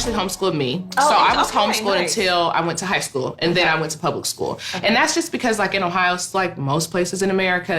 actually homeschooled me. Oh, so I was okay, homeschooled nice. until I went to high school, and then I went to public school. Okay. And that's just because, like, in Ohio, it's like most places in America,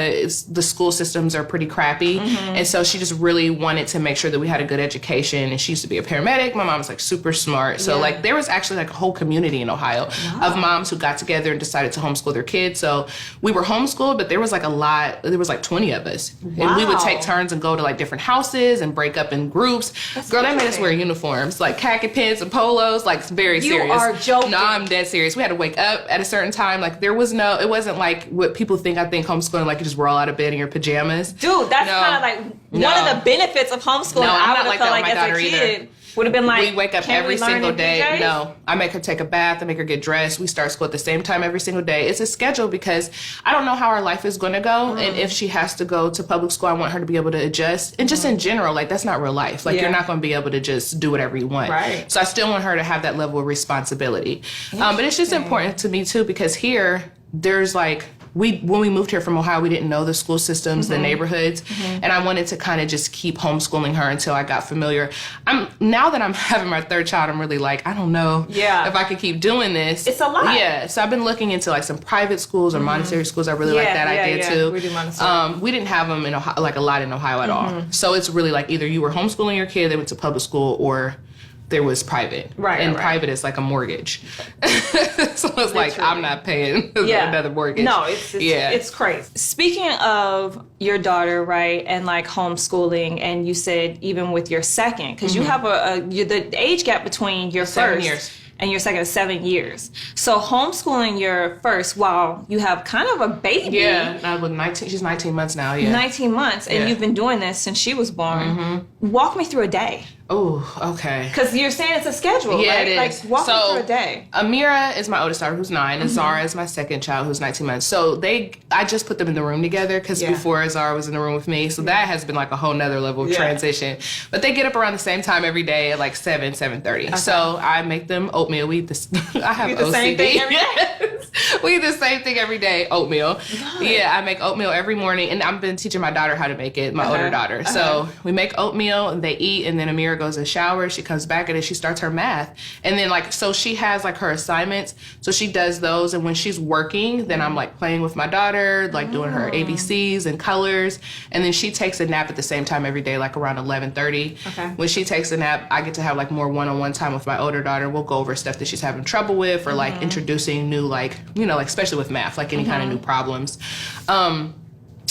the school systems are pretty crappy. And so she just really wanted to make sure that we had a good education. And she used to be a paramedic. My mom was like super smart. So like there was actually like a whole community in Ohio of moms who got together and decided to homeschool their kids. So we were homeschooled, but there was like a lot. There was like 20 of us. Wow. And we would take turns and go to like different houses and break up in groups. Girl, they made us wear uniforms, like khaki pants and polos, like very serious. You are joking. No, I'm dead serious. We had to wake up at a certain time. Like there was no, it wasn't like what people think. I think homeschooling, like you just roll out of bed in your pajamas. Dude, that's kind of like one of the benefits of homeschooling. No, I'm I not would like have felt that with like my as daughter a kid. either. Would have been like, we wake up can every we learn single in day. PJs? No, I make her take a bath. I make her get dressed. We start school at the same time every single day. It's a schedule because I don't know how our life is going to go. And if she has to go to public school, I want her to be able to adjust. And just in general, like that's not real life. Like you're not going to be able to just do whatever you want. Right. So I still want her to have that level of responsibility. But it's just important to me too, because here there's like, when we moved here from Ohio, we didn't know the school systems, the neighborhoods, and I wanted to kind of just keep homeschooling her until I got familiar. Now that I'm having my third child, I'm really like, I don't know if I could keep doing this. It's a lot. Yeah, so I've been looking into like some private schools or Montessori schools. I really like that idea too. We do Montessori. We didn't have them in Ohio, like a lot in Ohio at all. So it's really like either you were homeschooling your kid, they went to public school, or there was private. Right. And right. private is like a mortgage. So it's like, I'm not paying another mortgage. No, it's crazy. Speaking of your daughter, right, and like homeschooling, and you said even with your second, because you have the age gap between your 7 first years. and your second is 7 years. So homeschooling your first while you have kind of a baby. Yeah, I was 19. She's 19 months now. Yeah, 19 months, and you've been doing this since she was born. Walk me through a day. Oh, okay. Because you're saying it's a schedule, Yeah, right? it is. Like, walk me through a day. Amira is my oldest daughter, who's 9, and Zara is my second child, who's 19 months. So I just put them in the room together, because before Zara was in the room with me. So that has been like a whole nother level of transition. But they get up around the same time every day at like 7:30. Okay. So I make them oatmeal. We eat this. I have OCD. Same thing every day? We eat the same thing every day, oatmeal. Yeah, I make oatmeal every morning, and I've been teaching my daughter how to make it, my older daughter. So we make oatmeal, and they eat, and then Amira goes to the shower. She comes back, and then she starts her math. And then like, so she has like her assignments, so she does those, and when she's working, then I'm like playing with my daughter, like doing her ABCs and colors, and then she takes a nap at the same time every day, like around 11:30. Okay. When she takes a nap, I get to have like more one-on-one time with my older daughter. We'll go over stuff that she's having trouble with, or like introducing new, like, you know, like especially with math, like any kind of new problems.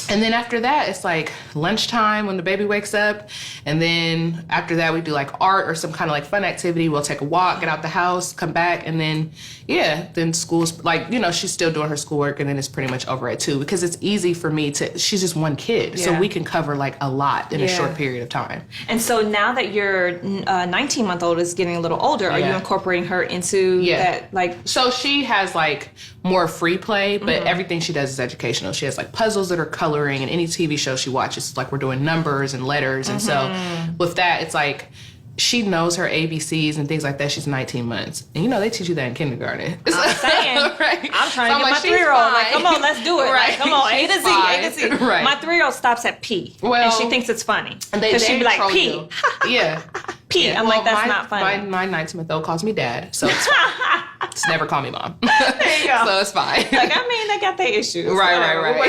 And then after that, it's like lunchtime when the baby wakes up. And then after that, we do like art or some kind of like fun activity. We'll take a walk, get out the house, come back. And then, then school's like, you know, she's still doing her schoolwork, and then it's pretty much over at 2, because it's easy for me she's just one kid. So we can cover like a lot in a short period of time. And so now that your 19-month-old is getting a little older, are you incorporating her into that? Like, so she has like more free play, but everything she does is educational. She has like puzzles that are coloring, and any TV show she watches, like we're doing numbers and letters. And so with that, it's like she knows her ABCs and things like that. She's 19 months. And you know, they teach you that in kindergarten. I'm saying, right? I'm trying to get my 3-year-old. Like, come on, let's do it. Right. Like, come on, A to Z, A to Z. Right. My 3-year-old stops at P. Well, and she thinks it's funny. Because she'd be like, P. Yeah. P. Yeah. I'm like, that's not funny. My 19-month-old calls me dad, so it's fine. Just never call me mom. There you go. So it's fine. Like, I mean, they got their issues. Right.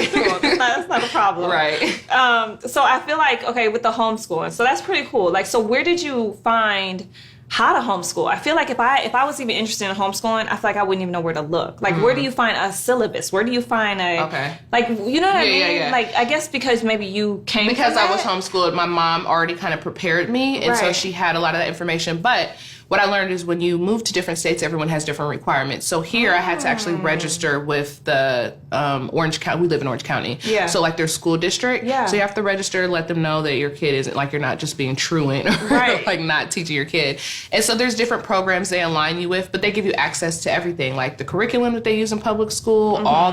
That's not a problem. Right. So I feel like, okay, with the homeschooling, so that's pretty cool. Like, so where did you find how to homeschool? I feel like if I was even interested in homeschooling, I feel like I wouldn't even know where to look. Like, where do you find a syllabus? Where do you find like, you know what I mean? Yeah. Like, I guess because maybe you came because from I was that? homeschooled, my mom already kind of prepared me, and so she had a lot of that information. But what I learned is when you move to different states, everyone has different requirements. So here I had to actually register with the Orange County. We live in Orange County. Yeah. So like their school district. Yeah. So you have to register, let them know that your kid isn't, like, you're not just being truant or like not teaching your kid. And so there's different programs they align you with, but they give you access to everything, like the curriculum that they use in public school, all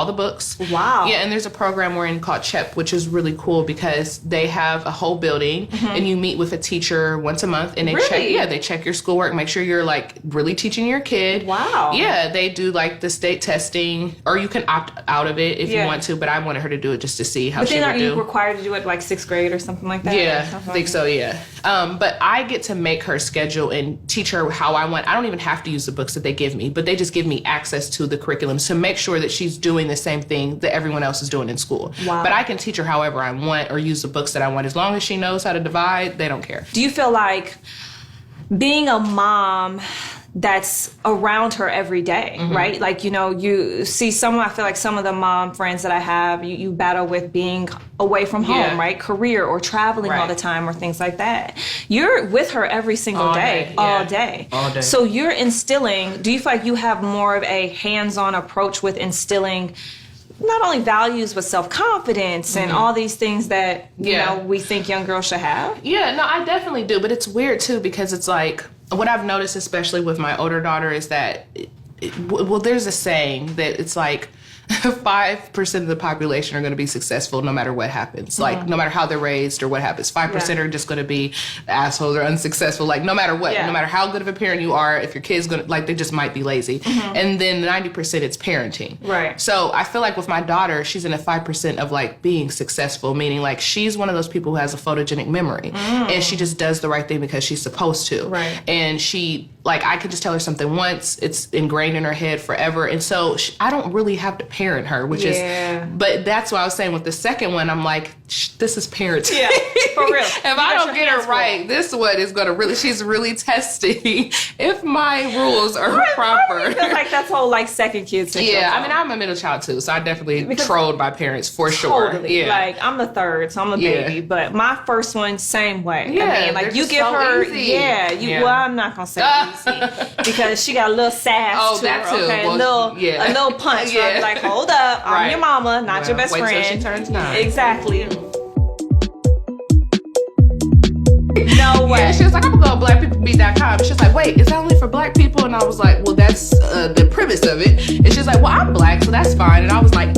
the books. Wow. Yeah, and there's a program we're in called Chea, which is really cool because they have a whole building and you meet with a teacher once a month, and they check your schoolwork. Make sure you're like really teaching your kid. Wow. Yeah, they do like the state testing, or you can opt out of it if you want to. But I wanted her to do it just to see how she would do. But then are you required to do it like 6th grade or something like that? Yeah, I think so. Yeah. But I get to make her schedule and teach her how I want. I don't even have to use the books that they give me, but they just give me access to the curriculum to make sure that she's doing the same thing that everyone else is doing in school. Wow. But I can teach her however I want or use the books that I want. As long as she knows how to divide, they don't care. Do you feel like being a mom that's around her every day, right? Like, you know, you see I feel like some of the mom friends that I have, you battle with being away from home, right? Career or traveling all the time or things like that. You're with her every single day, all day. So you're instilling, do you feel like you have more of a hands-on approach with instilling not only values, but self-confidence and all these things that, you know, we think young girls should have? Yeah, no, I definitely do. But it's weird, too, because it's like, what I've noticed, especially with my older daughter, is that, well, there's a saying that it's like 5% of the population are going to be successful no matter what happens. Like, no matter how they're raised or what happens. 5% are just going to be assholes or unsuccessful. Like, no matter what. No matter how good of a parent you are, if your kid's going to, like, they just might be lazy. And then 90% it's parenting. Right. So I feel like with my daughter, she's in a 5% of, like, being successful. Meaning, like, she's one of those people who has a photogenic memory. And she just does the right thing because she's supposed to. Right. And she, like, I could just tell her something once. It's ingrained in her head forever. And so I don't really have to parent her, which is, but that's what I was saying with the second one. I'm like, this is parenting. Yeah, for real. If I don't get her right, this one is going to really, she's really testing if my rules are proper. I feel like that's whole like second kid syndrome. Yeah, I mean, I'm a middle child too, so I definitely trolled my parents for sure. Totally. Yeah. Like, I'm the third, so I'm a baby, but my first one, same way. Yeah, I mean, like, you give her, well, I'm not going to say easy, because she got a little sass to that her, too. okay? Well, a little punch. I'll be like, hold up, I'm your mama, not your best wait friend. Till she turns 9. Exactly. No way. Yeah, she was like, I'm gonna go to blackpeoplebeat.com. She's like, wait, is that only for black people? And I was like, well, that's the premise of it. And she's like, well, I'm black, so that's fine. And I was like,